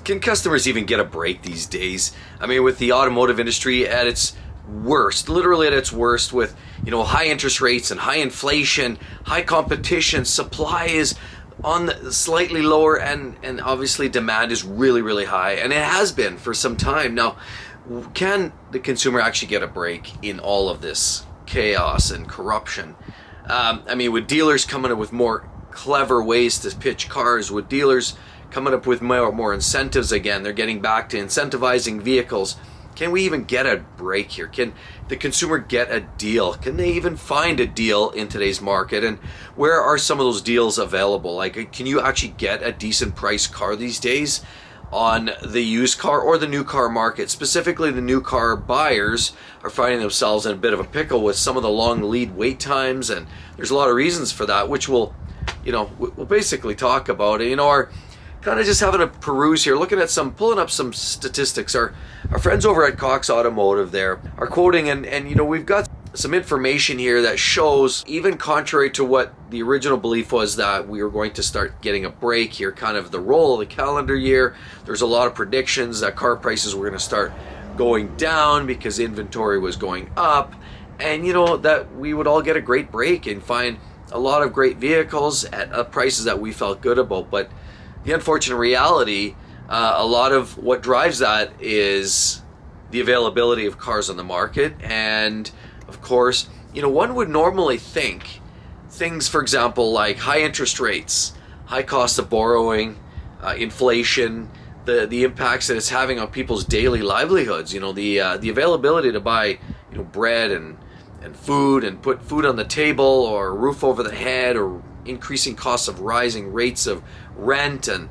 Can customers even get a break these days? I mean, with the automotive industry at its worst, literally at its worst, with high interest rates and high inflation, high competition, supply is on the slightly lower, and obviously demand is really, really high, and it has been for some time now. Can the consumer actually get a break in all of this chaos and corruption? I mean, with dealers coming up with more clever ways to pitch cars, with dealers coming up with more incentives again, they're getting back to incentivizing vehicles. Can we even get a break here? Can the consumer get a deal? Can they even find a deal in today's market? And where are some of those deals available? Like, can you actually get a decent price car these days on the used car or the new car market? Specifically, the new car buyers are finding themselves in a bit of a pickle with some of the long lead wait times, and there's a lot of reasons for that, which we'll basically talk about. Our kind of just having a peruse here, pulling up some statistics. Our friends over at Cox Automotive there are quoting, and we've got some information here that shows, even contrary to what the original belief was, that we were going to start getting a break here, kind of the roll of the calendar year. There's a lot of predictions that car prices were going to start going down because inventory was going up, and that we would all get a great break and find a lot of great vehicles at prices that we felt good about. But the unfortunate reality, a lot of what drives that is the availability of cars on the market. And of course, one would normally think things, for example, like high interest rates, high cost of borrowing, inflation, the impacts that it's having on people's daily livelihoods, the availability to buy bread and food and put food on the table, or a roof over the head, or increasing costs of rising rates of rent, and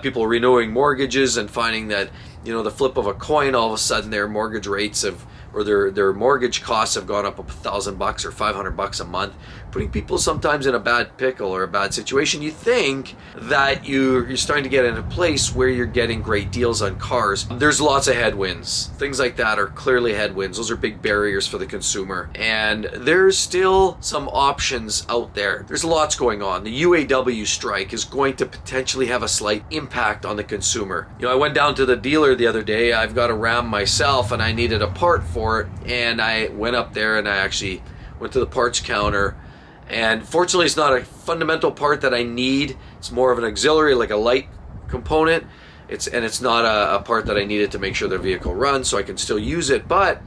people renewing mortgages and finding that the flip of a coin, all of a sudden their mortgage rates or their mortgage costs have gone up $1,000 or $500 a month, putting people sometimes in a bad pickle or a bad situation. You think that you're starting to get in a place where you're getting great deals on cars. There's lots of headwinds. Things like that are clearly headwinds. Those are big barriers for the consumer. And there's still some options out there. There's lots going on. The UAW strike is going to potentially have a slight impact on the consumer. I went down to the dealer the other day. I've got a Ram myself, and I needed a part for it. And I went up there and I actually went to the parts counter. And fortunately, it's not a fundamental part that I need. It's more of an auxiliary, like a light component. It's not a part that I needed to make sure the vehicle runs, so I can still use it. But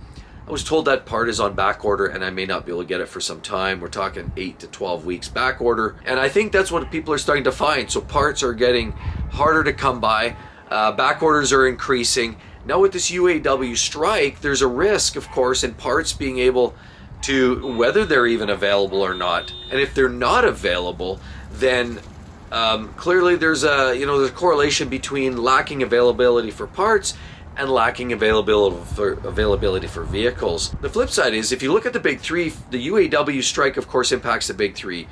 I was told that part is on back order, and I may not be able to get it for some time. We're talking 8 to 12 weeks back order. And I think that's what people are starting to find. So parts are getting harder to come by. Back orders are increasing. Now with this UAW strike, there's a risk, of course, in parts being able to, whether they're even available or not. And if they're not available, then clearly there's a correlation between lacking availability for parts and lacking availability for vehicles. The flip side is, if you look at the big three, the UAW strike, of course, impacts the big three.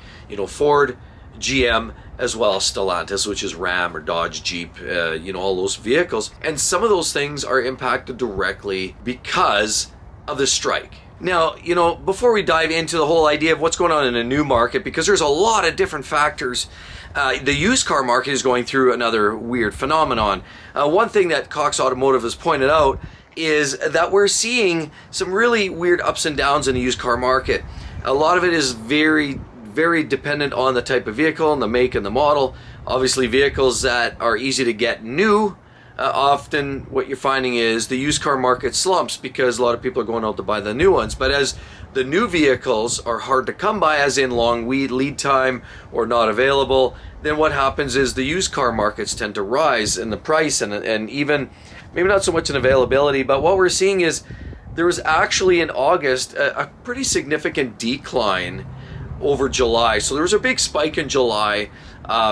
Ford, GM, as well as Stellantis, which is Ram or Dodge, Jeep, all those vehicles. And some of those things are impacted directly because of the strike. Now, before we dive into the whole idea of what's going on in a new market, because there's a lot of different factors, the used car market is going through another weird phenomenon. One thing that Cox Automotive has pointed out is that we're seeing some really weird ups and downs in the used car market. A lot of it is very, very dependent on the type of vehicle and the make and the model. Obviously, vehicles that are easy to get new, often what you're finding is the used car market slumps because a lot of people are going out to buy the new ones. But as the new vehicles are hard to come by, as in long lead time or not available, then what happens is the used car markets tend to rise in the price and even maybe not so much in availability. But what we're seeing is there was actually in August a pretty significant decline over July. So there was a big spike in July.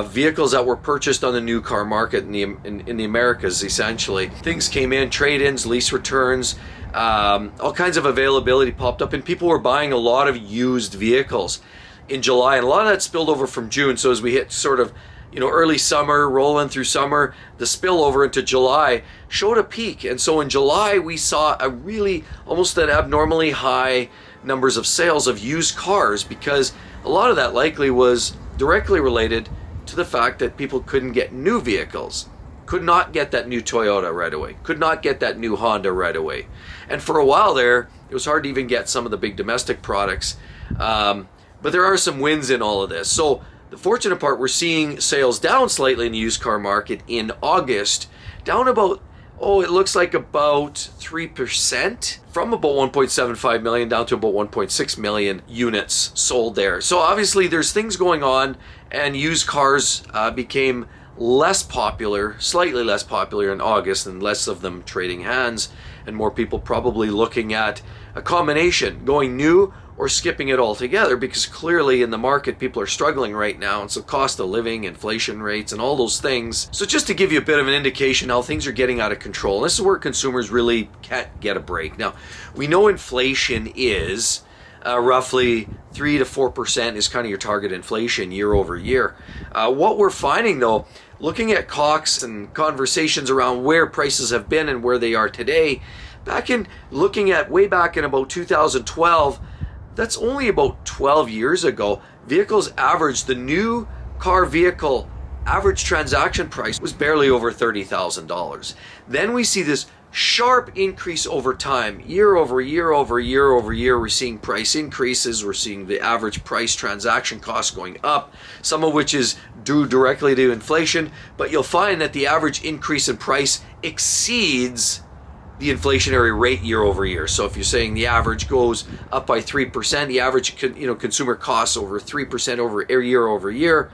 Vehicles that were purchased on the new car market in the Americas, essentially. Things came in, trade-ins, lease returns, all kinds of availability popped up, and people were buying a lot of used vehicles in July, and a lot of that spilled over from June. So as we hit sort of early summer, rolling through summer, the spillover into July showed a peak. And so in July we saw a really almost an abnormally high numbers of sales of used cars, because a lot of that likely was directly related to the fact that people couldn't get new vehicles. could not get that new Toyota right away, could not get that new Honda right away. And for a while there, it was hard to even get some of the big domestic products. But there are some wins in all of this. So the fortunate part, we're seeing sales down slightly in the used car market in August, down about, it looks like about 3%, from about 1.75 million down to about 1.6 million units sold there. So obviously there's things going on, and used cars became less popular, slightly less popular in August, and less of them trading hands, and more people probably looking at a combination, going new or skipping it altogether, because clearly in the market people are struggling right now, and so cost of living, inflation rates, and all those things. So just to give you a bit of an indication how things are getting out of control, and this is where consumers really can't get a break. Now, we know inflation is roughly 3 to 4% is kind of your target inflation year over year. What we're finding though, looking at Cox and conversations around where prices have been and where they are today, way back in about 2012, that's only about 12 years ago, the new car vehicle average transaction price was barely over $30,000. Then we see this sharp increase over time, year over year over year over year. We're seeing price increases, we're seeing the average price transaction cost going up, some of which is due directly to inflation, but you'll find that the average increase in price exceeds the inflationary rate year over year. So if you're saying the average goes up by 3%, the average consumer costs over 3% over year,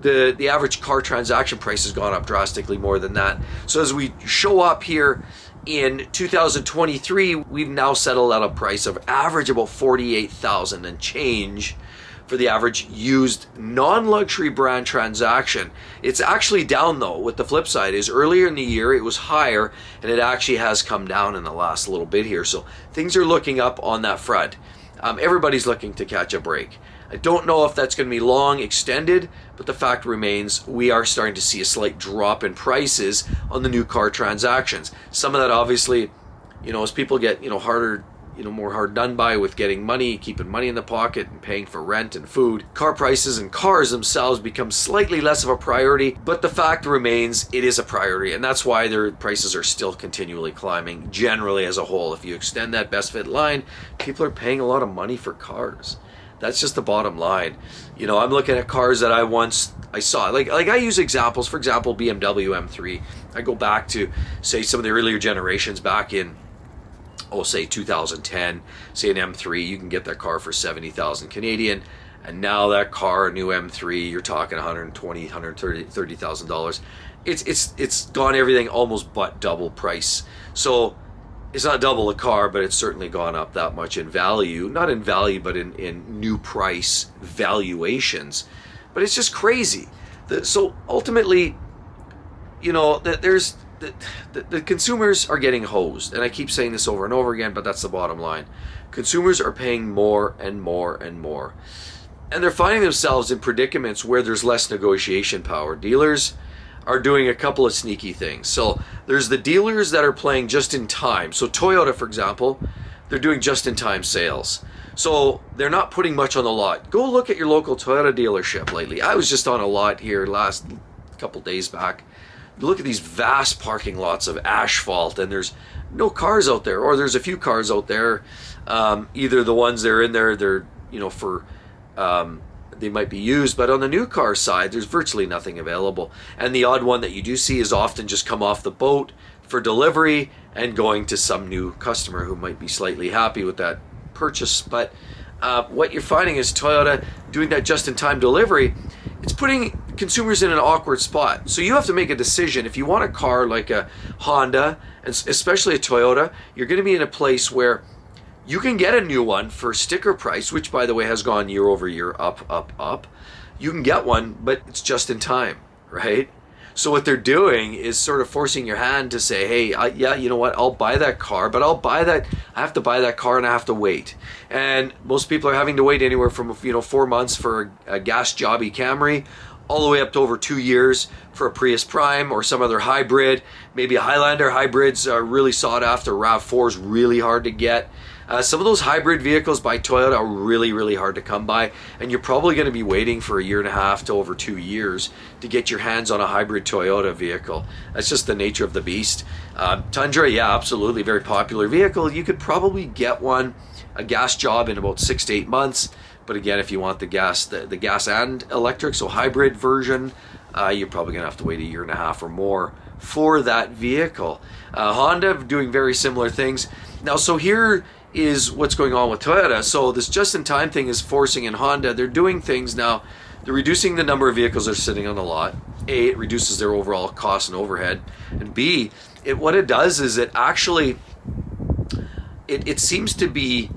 the average car transaction price has gone up drastically more than that. So as we show up here in 2023, we've now settled at a price of average about $48,000 and change for the average used non-luxury brand transaction. It's actually down though. With the flip side is earlier in the year it was higher, and it actually has come down in the last little bit here. So things are looking up on that front. Everybody's looking to catch a break. I don't know if that's going to be long extended, but the fact remains we are starting to see a slight drop in prices on the new car transactions. Some of that obviously, as people get harder, more hard done by with getting money, keeping money in the pocket and paying for rent and food, car prices and cars themselves become slightly less of a priority, but the fact remains it is a priority, and that's why their prices are still continually climbing generally as a whole. If you extend that best fit line, people are paying a lot of money for cars. That's just the bottom line. I'm looking at cars that I saw. Like I use examples, for example, BMW M3. I go back to, say, some of the earlier generations back in, say 2010, say an M3, you can get that car for 70,000 Canadian, and now that car, a new M3, you're talking $120,000, $130,000. It's gone everything almost but double price. So it's not double a car, but it's certainly gone up that much in value. Not in value, but in new price valuations. But it's just crazy. So ultimately, the consumers are getting hosed. And I keep saying this over and over again, but that's the bottom line. Consumers are paying more and more and more. And they're finding themselves in predicaments where there's less negotiation power. Dealers are doing a couple of sneaky things. So there's the dealers that are playing just in time. So Toyota, for example, they're doing just in time sales. So they're not putting much on the lot. Go look at your local Toyota dealership lately. I was just on a lot here last couple days back. Look at these vast parking lots of asphalt, and there's no cars out there, or there's a few cars out there. Either the ones that are in there, they're they might be used, but on the new car side, there's virtually nothing available. And the odd one that you do see is often just come off the boat for delivery and going to some new customer who might be slightly happy with that purchase. But what you're finding is Toyota doing that just-in-time delivery, it's putting consumers in an awkward spot. So you have to make a decision. If you want a car like a Honda, and especially a Toyota, you're going to be in a place where you can get a new one for sticker price, which by the way has gone year over year up. You can get one, but it's just in time, right? So what they're doing is sort of forcing your hand to say, hey, yeah, you know what, I'll buy that car, but I have to buy that car and I have to wait. And most people are having to wait anywhere from 4 months for a gas jobby Camry, all the way up to over 2 years for a Prius Prime or some other hybrid, maybe a Highlander. Hybrids are really sought after. RAV4 is really hard to get. Some of those hybrid vehicles by Toyota are really, really hard to come by, and you're probably going to be waiting for 1.5 to over 2 years to get your hands on a hybrid Toyota vehicle. That's just the nature of the beast. Tundra, yeah, absolutely, very popular vehicle. You could probably get a gas job in about 6 to 8 months. But again, if you want the gas and electric, so hybrid version, you're probably going to have to wait 1.5 years or more for that vehicle. Honda doing very similar things. Now, so here is what's going on with Toyota. So this just-in-time thing is forcing in Honda. They're doing things now. They're reducing the number of vehicles that are sitting on the lot. A, it reduces their overall cost and overhead. And B, what it does is it actually, it seems to be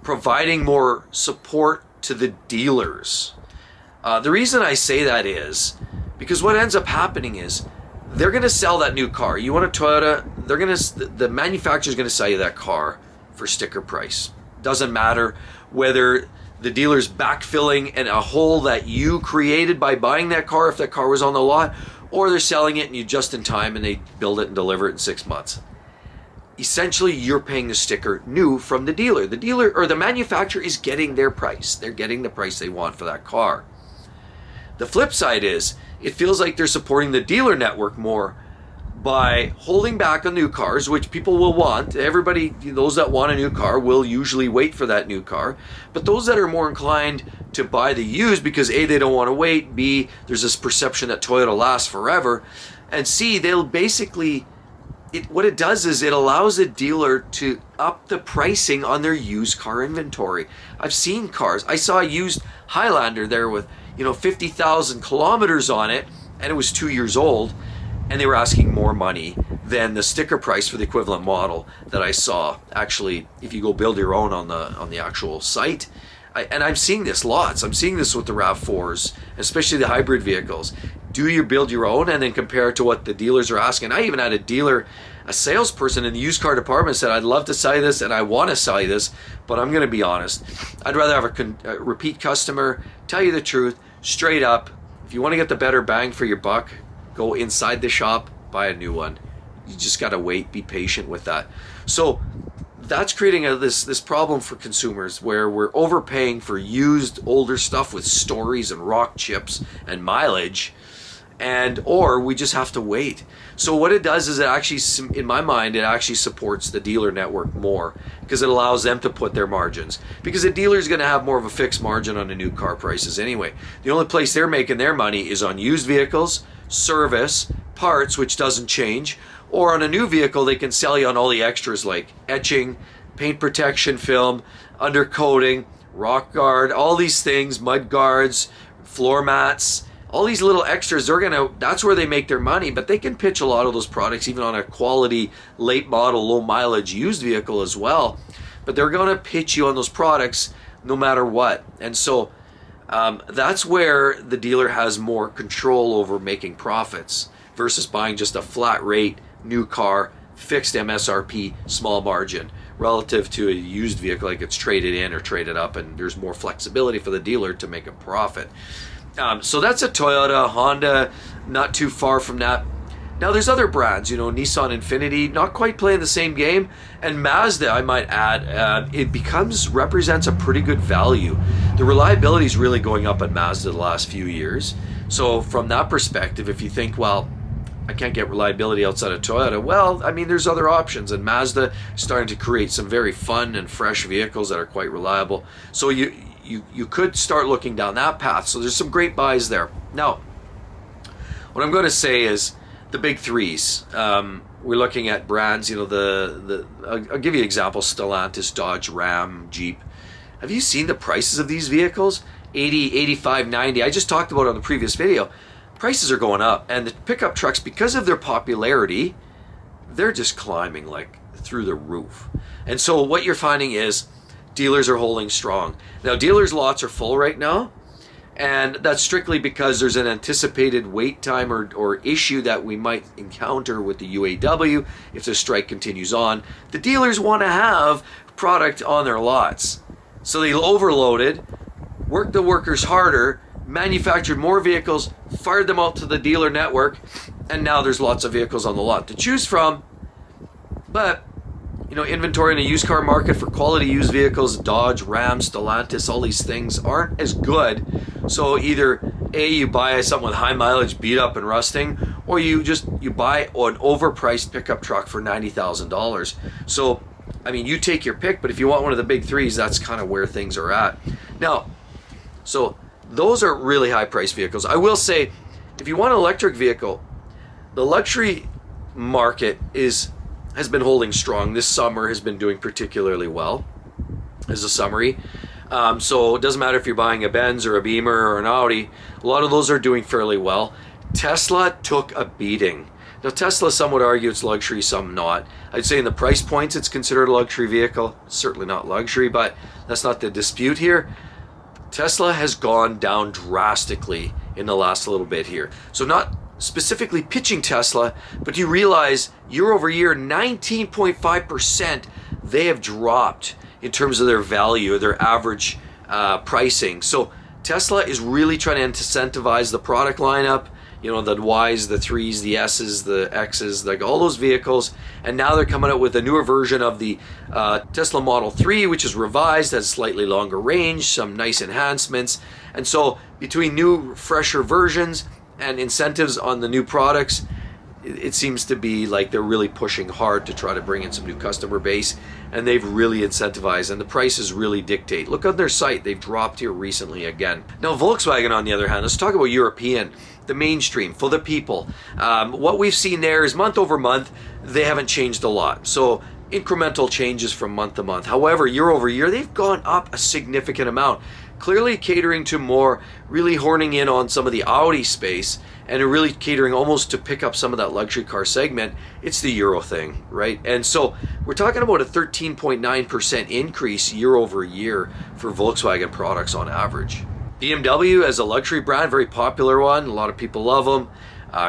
providing more support to the dealers. The reason I say that is because what ends up happening is they're going to sell that new car. You want a Toyota, the manufacturer's going to sell you that car for sticker price. Doesn't matter whether the dealer's backfilling in a hole that you created by buying that car if that car was on the lot, or they're selling it and you just in time and they build it and deliver it in 6 months. Essentially, you're paying the sticker new from the dealer. The dealer or the manufacturer is getting their price. They're getting the price they want for that car. The flip side is it feels like they're supporting the dealer network more by holding back on new cars, which people will want. Everybody, those that want a new car will usually wait for that new car. But those that are more inclined to buy the used because A, they don't want to wait, B, there's this perception that Toyota lasts forever, and C, they'll basically, what it does is it allows a dealer to up the pricing on their used car inventory. I've seen cars. I saw a used Highlander there with 50,000 kilometers on it, and it was 2 years old, and they were asking more money than the sticker price for the equivalent model that I saw. Actually, if you go build your own on the actual site, and I'm seeing this lots. I'm seeing this with the RAV4s, especially the hybrid vehicles. Do you build your own and then compare it to what the dealers are asking? I even had a salesperson in the used car department said, I'd love to sell you this and I want to sell you this, but I'm going to be honest. I'd rather have a repeat customer tell you the truth straight up. If you want to get the better bang for your buck, go inside the shop, buy a new one. You just got to wait, be patient with that. So that's creating this problem for consumers where we're overpaying for used older stuff with stories and rock chips and mileage, or we just have to wait. So what it does is it actually, in my mind, it actually supports the dealer network more because it allows them to put their margins, because the dealer is going to have more of a fixed margin on the new car prices anyway. The only place they're making their money is on used vehicles, service, parts, which doesn't change, or on a new vehicle they can sell you on all the extras like etching, paint protection film, undercoating, rock guard, all these things, mud guards, floor mats, all these little extras. That's where they make their money, but they can pitch a lot of those products even on a quality late model low mileage used vehicle as well, but they're going to pitch you on those products no matter what. And so that's where the dealer has more control over making profits versus buying just a flat rate new car, fixed MSRP, small margin, relative to a used vehicle like it's traded in or traded up, and there's more flexibility for the dealer to make a profit. So that's a Toyota. Honda, not too far from that. Now there's other brands, Nissan Infiniti, not quite playing the same game, and Mazda, I might add, it represents a pretty good value. The reliability is really going up at Mazda the last few years. So from that perspective, if you think, well, I can't get reliability outside of Toyota, well, I mean, there's other options, and Mazda is starting to create some very fun and fresh vehicles that are quite reliable. So you could start looking down that path. So there's some great buys there. Now, what I'm going to say is the big threes. We're looking at brands, I'll give you an example: Stellantis, Dodge, Ram, Jeep. Have you seen the prices of these vehicles? 80, 85, 90. I just talked about it on the previous video. Prices are going up, and the pickup trucks, because of their popularity, they're just climbing like through the roof. And so what you're finding is dealers are holding strong. Now, dealers' lots are full right now, and that's strictly because there's an anticipated wait time or issue that we might encounter with the UAW if the strike continues on. The dealers want to have product on their lots, so they overloaded, worked the workers harder, manufactured more vehicles, fired them out to the dealer network, and now there's lots of vehicles on the lot to choose from. But inventory in the used car market for quality used vehicles, Dodge, Ram, Stellantis, all these things aren't as good. So either A, you buy something with high mileage, beat up and rusting, or you buy an overpriced pickup truck for $90,000. So, you take your pick, but if you want one of the big threes, that's kind of where things are at. Now, so those are really high priced vehicles. I will say, if you want an electric vehicle, the luxury market has been holding strong. This summer has been doing particularly well as a summary. So it doesn't matter if you're buying a Benz or a Beamer or an Audi, a lot of those are doing fairly well. Tesla took a beating. Now Tesla, some would argue it's luxury, some not. I'd say in the price points it's considered a luxury vehicle. It's certainly not luxury, but that's not the dispute here. Tesla has gone down drastically in the last little bit here. So not specifically pitching Tesla, but you realize year over year, 19.5% they have dropped in terms of their value, their average pricing. So Tesla is really trying to incentivize the product lineup, the Ys, the 3s, the S's, the X's, like all those vehicles. And now they're coming out with a newer version of the Tesla Model 3, which is revised, has slightly longer range, some nice enhancements. And so between new, fresher versions and incentives on the new products, it seems to be like they're really pushing hard to try to bring in some new customer base, and they've really incentivized, and the prices really dictate. Look on their site, they've dropped here recently again. Now Volkswagen, on the other hand, let's talk about European, the mainstream, for the people. What we've seen there is month over month, they haven't changed a lot. So incremental changes from month to month. However, year over year, they've gone up a significant amount. Clearly catering to more, really horning in on some of the Audi space, and really catering almost to pick up some of that luxury car segment. It's the Euro thing, right? And so we're talking about a 13.9% increase year over year for Volkswagen products on average. BMW as a luxury brand, very popular one. A lot of people love them.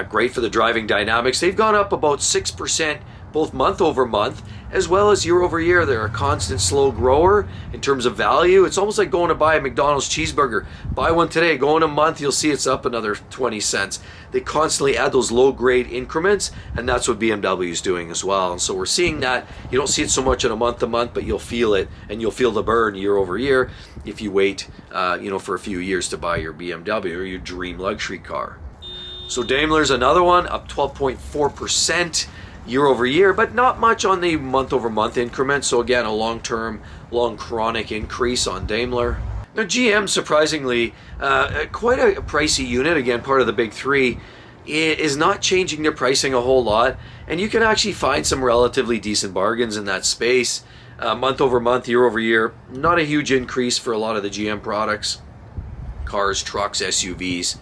Great for the driving dynamics. They've gone up about 6% both month over month as well as year over year. They're a constant slow grower in terms of value. It's almost like going to buy a McDonald's cheeseburger. Buy one today, go in a month, you'll see it's up another 20 cents. They constantly add those low grade increments, and that's what BMW is doing as well. And so we're seeing that. You don't see it so much in a month to month, but you'll feel it, and you'll feel the burn year over year if you wait for a few years to buy your BMW or your dream luxury car. So Daimler's another one, up 12.4% year over year, but not much on the month over month increment. So again, a long chronic increase on Daimler. Now GM, surprisingly, quite a pricey unit, again part of the big three, is not changing their pricing a whole lot, and you can actually find some relatively decent bargains in that space. Month over month, year over year, not a huge increase for a lot of the GM products, cars, trucks, SUVs.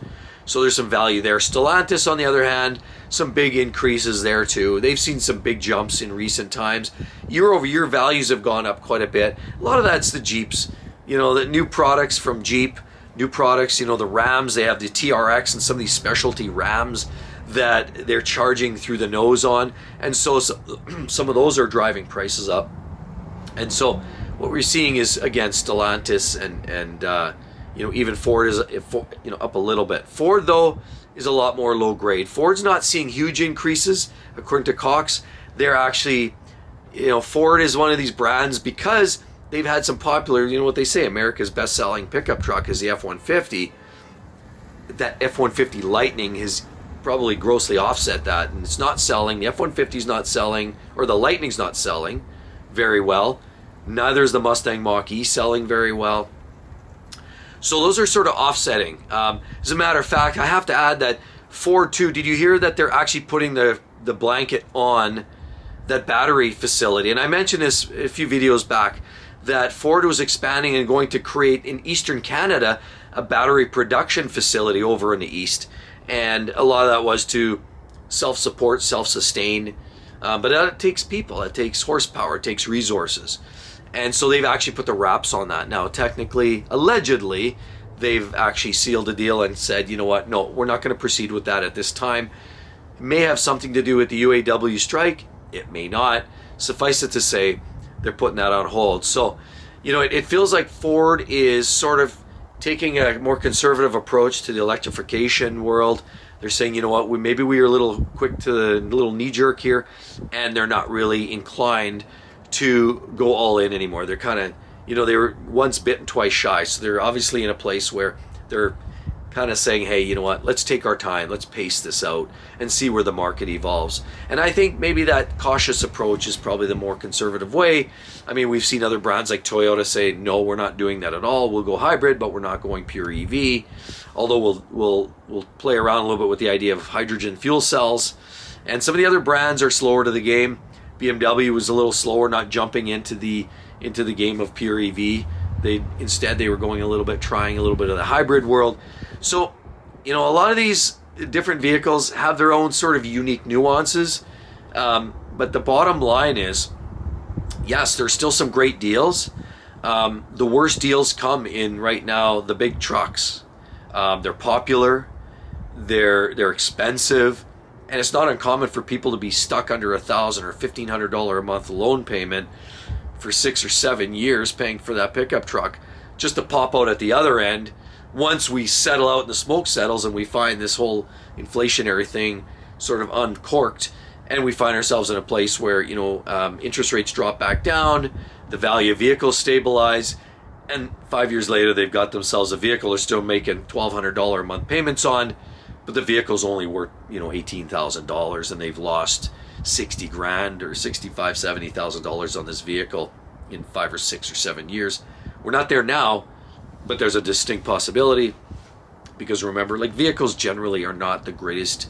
So there's some value there. Stellantis, on the other hand, some big increases there too. They've seen some big jumps in recent times. Year over year values have gone up quite a bit. A lot of that's the Jeeps. The new products from Jeep, new products, the Rams, they have the TRX and some of these specialty Rams that they're charging through the nose on. And so some of those are driving prices up. And so what we're seeing is, again, Stellantis and even Ford is up a little bit. Ford, though, is a lot more low grade. Ford's not seeing huge increases, according to Cox. They're actually, Ford is one of these brands because they've had some popular, what they say, America's best-selling pickup truck is the F-150. That F-150 Lightning has probably grossly offset that, and it's not selling. The F-150 is not selling, or the Lightning's not selling very well. Neither is the Mustang Mach-E selling very well. So those are sort of offsetting. As a matter of fact, I have to add that Ford too, did you hear that they're actually putting the blanket on that battery facility? And I mentioned this a few videos back, that Ford was expanding and going to create in Eastern Canada a battery production facility over in the East. And a lot of that was to self-support, self-sustain. But that takes people, it takes horsepower, it takes resources. And so they've actually put the wraps on that. Now, technically, allegedly, they've actually sealed a deal and said, you know what, no, we're not going to proceed with that at this time. It may have something to do with the UAW strike. It may not. Suffice it to say, they're putting that on hold. So, it feels like Ford is sort of taking a more conservative approach to the electrification world. They're saying, you know what, maybe we are a little quick to the little knee jerk here, and they're not really inclined to go all in anymore. They're kind of, they were once bitten, twice shy. So they're obviously in a place where they're kind of saying, hey, you know what, let's take our time, let's pace this out and see where the market evolves. And I think maybe that cautious approach is probably the more conservative way. I mean, we've seen other brands like Toyota say, no, we're not doing that at all. We'll go hybrid, but we're not going pure EV. Although we'll play around a little bit with the idea of hydrogen fuel cells. And some of the other brands are slower to the game. BMW was a little slower, not jumping into the game of pure EV. Instead they were going trying a little bit of the hybrid world. So, a lot of these different vehicles have their own sort of unique nuances. But the bottom line is, yes, there's still some great deals. The worst deals come in right now, the big trucks. They're popular, they're expensive, and it's not uncommon for people to be stuck under $1,000 or $1,500 a month loan payment for 6 or 7 years paying for that pickup truck, just to pop out at the other end once we settle out and the smoke settles and we find this whole inflationary thing sort of uncorked, and we find ourselves in a place where interest rates drop back down, the value of vehicles stabilize, and 5 years later they've got themselves a vehicle they're still making $1,200 a month payments on, but the vehicle's only worth $18,000 and they've lost $60,000 or $65,000-$70,000 on this vehicle in 5 or 6 or 7 years. We're not there now, but there's a distinct possibility, because remember, like, vehicles generally are not the greatest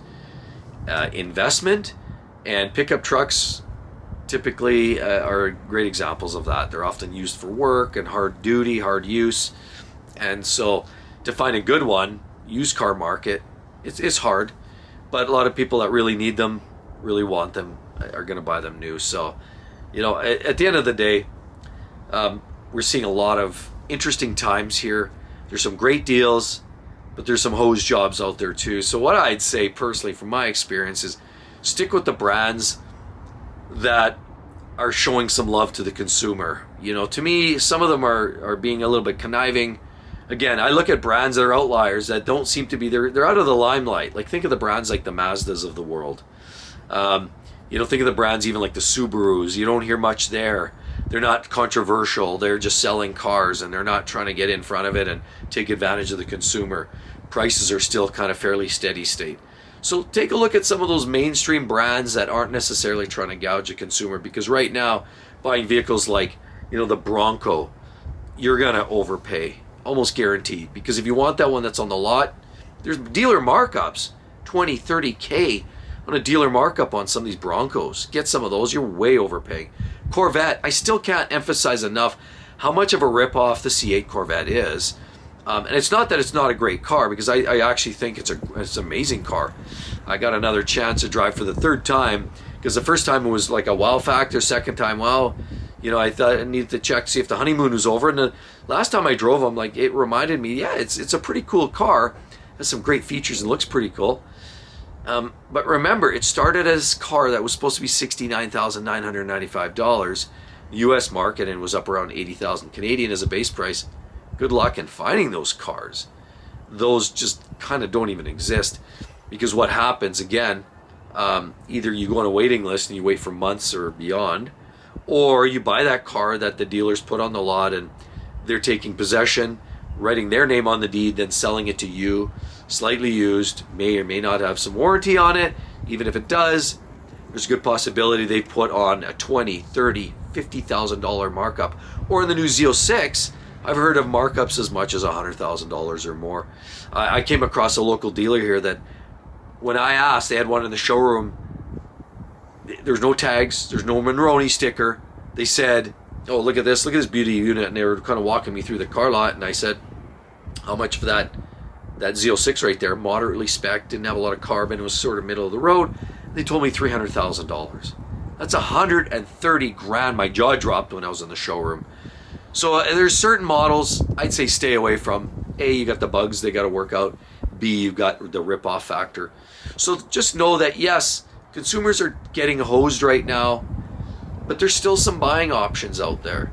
investment, and pickup trucks typically are great examples of that. They're often used for work and hard duty, hard use, and so to find a good one, used car market, it's hard, but a lot of people that really need them, really want them, are going to buy them new. So, at the end of the day, we're seeing a lot of interesting times here. There's some great deals, but there's some hose jobs out there too. So what I'd say personally from my experience is stick with the brands that are showing some love to the consumer. To me, some of them are being a little bit conniving. Again, I look at brands that are outliers that don't seem to be, they're out of the limelight. Like, think of the brands like the Mazdas of the world. Think of the brands even like the Subarus. You don't hear much there. They're not controversial. They're just selling cars, and they're not trying to get in front of it and take advantage of the consumer. Prices are still kind of fairly steady state. So take a look at some of those mainstream brands that aren't necessarily trying to gouge a consumer, because right now, buying vehicles like, the Bronco, you're going to overpay, almost guaranteed, because if you want that one that's on the lot, there's dealer markups, 20, 30K on a dealer markup on some of these Broncos. Get some of those, you're way overpaying. Corvette, I still can't emphasize enough how much of a ripoff the C8 Corvette is. And it's not that it's not a great car, because I actually think it's an amazing car. I got another chance to drive for the third time, because the first time it was like a wow factor. Second time, I thought I needed to check to see if the honeymoon was over. And the last time I drove them, it reminded me, it's a pretty cool car. It has some great features and looks pretty cool. But remember, it started as a car that was supposed to be $69,995 US market, and was up around 80,000 Canadian as a base price. Good luck in finding those cars. Those just kind of don't even exist, because what happens, again, either you go on a waiting list and you wait for months or beyond, or you buy that car that the dealers put on the lot and they're taking possession, writing their name on the deed, then selling it to you, slightly used, may or may not have some warranty on it. Even if it does, there's a good possibility they put on a $20,000, $30,000, $50,000 markup. Or in the new Z06, I've heard of markups as much as $100,000 or more. I came across a local dealer here that, when I asked, they had one in the showroom, there's no tags, there's no Monroney sticker. They said, oh, look at this beauty unit, and they were kind of walking me through the car lot, and I said, how much for that Z06 right there, moderately spec, didn't have a lot of carbon, it was sort of middle of the road. They told me $300,000. That's $130,000. My jaw dropped when I was in the showroom. So there's certain models I'd say stay away from. A, you got the bugs they got to work out. B, you've got the rip-off factor. So just know that, yes, consumers are getting hosed right now, but there's still some buying options out there.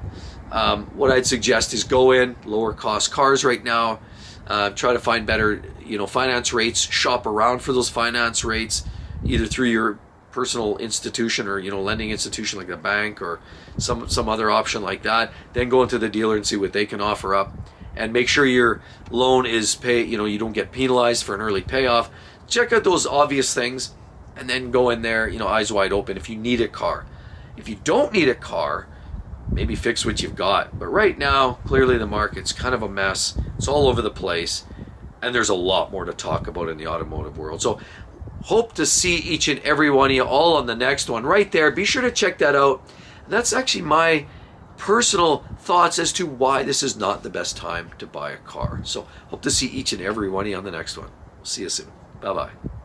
What I'd suggest is go in, lower cost cars right now. Try to find better, finance rates. Shop around for those finance rates, either through your personal institution or lending institution like a bank or some other option like that. Then go into the dealer and see what they can offer up, and make sure your loan is you don't get penalized for an early payoff. Check out those obvious things, and then go in there eyes wide open if you need a car. If you don't need a car, maybe fix what you've got. But right now, clearly the market's kind of a mess. It's all over the place, and there's a lot more to talk about in the automotive world. So hope to see each and every one of you all on the next one right there. Be sure to check that out. And that's actually my personal thoughts as to why this is not the best time to buy a car. So hope to see each and every one of you on the next one. We'll see you soon. Bye-bye.